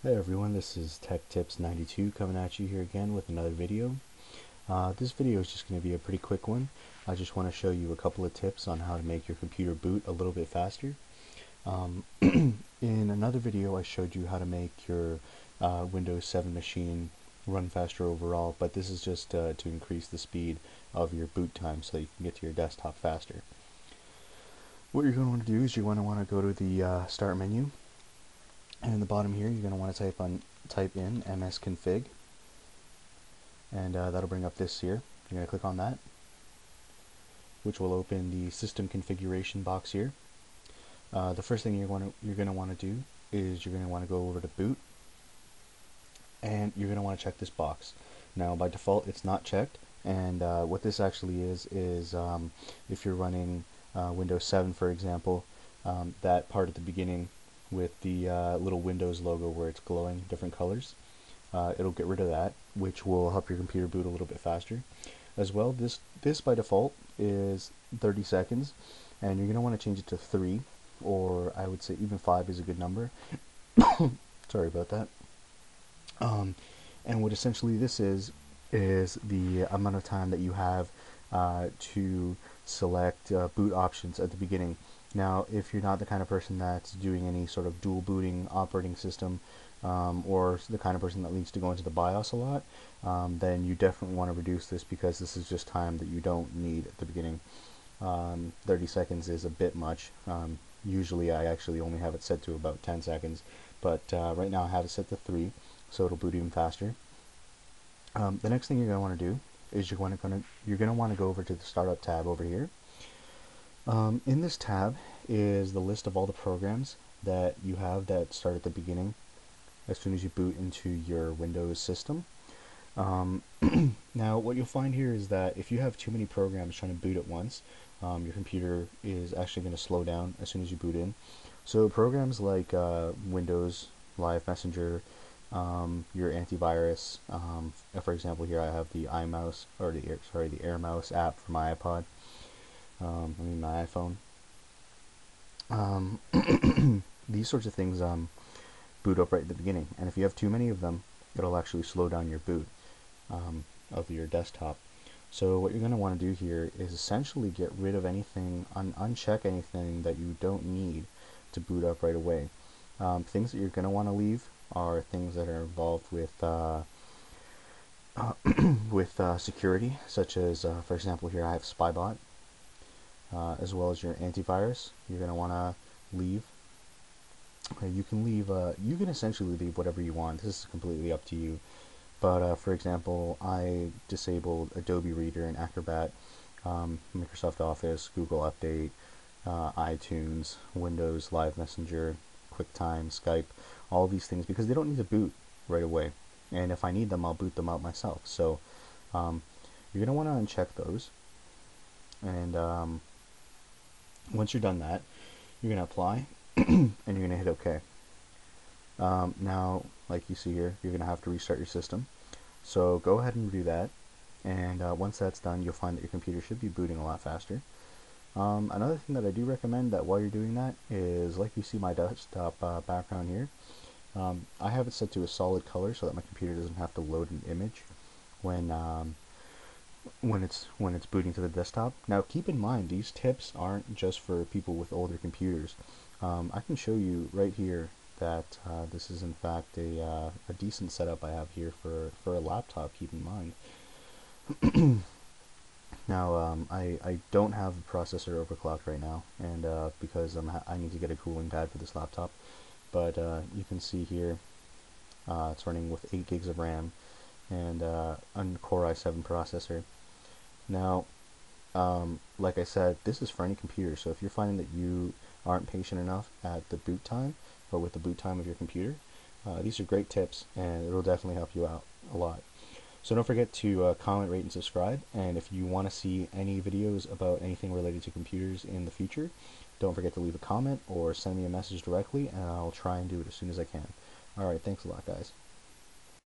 Hey everyone, this is Tech Tips 92 coming at you here again with another video. This video is just going to be a pretty quick one. I just want to show you a couple of tips on how to make your computer boot a little bit faster. In another video I showed you how to make your Windows 7 machine run faster overall, but this is just to increase the speed of your boot time so that you can get to your desktop faster. What you're going to want to do is you're going to want to go to the Start menu. And in the bottom here, you're going to want to type in msconfig, and that'll bring up this here. You're going to click on that, which will open the system configuration box here. The first thing you're going to want to do is you're going to want to go over to boot, and you're going to want to check this box. Now, by default, it's not checked, and what this actually is if you're running Windows 7, for example, that part at the beginning with the little Windows logo where it's glowing different colors. It'll get rid of that, which will help your computer boot a little bit faster. As well, this by default is 30 seconds, and you're going to want to change it to 3, or I would say even 5 is a good number. Sorry about that. And what essentially this is the amount of time that you have to select boot options at the beginning. Now, if you're not the kind of person that's doing any sort of dual booting operating system, or the kind of person that needs to go into the BIOS a lot, then you definitely want to reduce this, because this is just time that you don't need at the beginning. 30 seconds is a bit much. Usually I actually only have it set to about 10 seconds, but right now I have it set to 3, so it'll boot even faster. The next thing you're going to want to do is you're going to want to go over to the Startup tab over here. In this tab is the list of all the programs that you have that start at the beginning as soon as you boot into your Windows system. Now, what you'll find here is that if you have too many programs trying to boot at once, your computer is actually going to slow down as soon as you boot in. So programs like Windows Live Messenger, your antivirus. For example, here I have the iMouse, or the AirMouse app for my iPod. My iPhone. These sorts of things boot up right at the beginning, and if you have too many of them, it'll actually slow down your boot of your desktop. So what you're going to want to do here is essentially get rid of anything, uncheck anything that you don't need to boot up right away. Things that you're going to want to leave are things that are involved with security, such as, for example, here I have Spybot, as well as your antivirus. You're going to want to leave. You can essentially leave whatever you want. This is completely up to you. But for example, I disabled Adobe Reader and Acrobat, Microsoft Office, Google Update, iTunes, Windows Live Messenger, QuickTime, Skype, all these things, because they don't need to boot right away. And if I need them, I'll boot them out myself. So you're going to want to uncheck those. And once you're done that, you're going to apply, and you're going to hit OK. Now, like you see here, you're going to have to restart your system. So go ahead and do that, and once that's done, you'll find that your computer should be booting a lot faster. Another thing that I do recommend that while you're doing that is, like you see my desktop background here, I have it set to a solid color so that my computer doesn't have to load an image when it's booting to the desktop. Now, keep in mind, these tips aren't just for people with older computers. I can show you right here that this is in fact a decent setup I have here for a laptop. Keep in mind. Now, I don't have the processor overclocked right now, and because I need to get a cooling pad for this laptop. But you can see here it's running with 8 gigs of RAM and a Core i7 processor. Now, like I said, this is for any computer, so if you're finding that you aren't patient enough at the boot time, or with the boot time of your computer, these are great tips, and it'll definitely help you out a lot. So don't forget to comment, rate, and subscribe, and if you want to see any videos about anything related to computers in the future, don't forget to leave a comment or send me a message directly, and I'll try and do it as soon as I can. Alright, thanks a lot, guys.